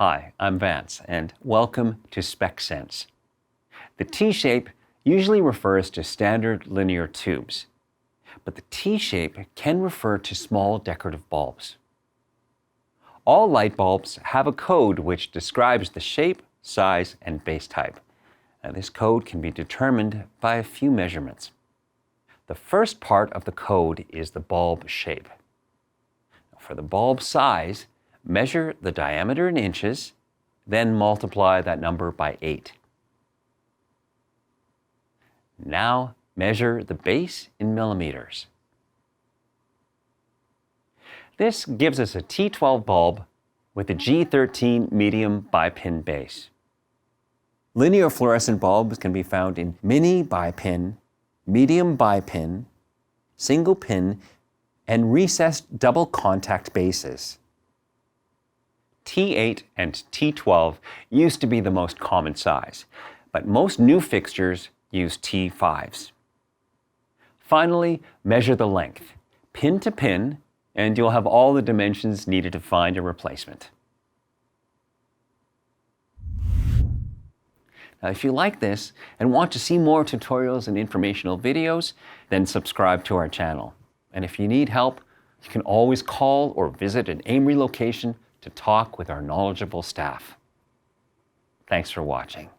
Hi, I'm Vance, and welcome to Spec Sense. The T-shape usually refers to standard linear tubes, but the T-shape can refer to small decorative bulbs. All light bulbs have a code which describes the shape, size, and base type. Now, this code can be determined by a few measurements. The first part of the code is the bulb shape. For the bulb size, measure the diameter in inches, then multiply that number by 8. Now measure the base in millimeters. This gives us a T12 bulb with a G13 medium bipin base. Linear fluorescent bulbs can be found in mini bipin, medium bipin, single pin, and recessed double contact bases. T8 and T12 used to be the most common size, but most new fixtures use T5s. Finally, measure the length, pin to pin, and you'll have all the dimensions needed to find a replacement. Now, if you like this and want to see more tutorials and informational videos, then subscribe to our channel. And if you need help, you can always call or visit an AMRE location to talk with our knowledgeable staff. Thanks for watching.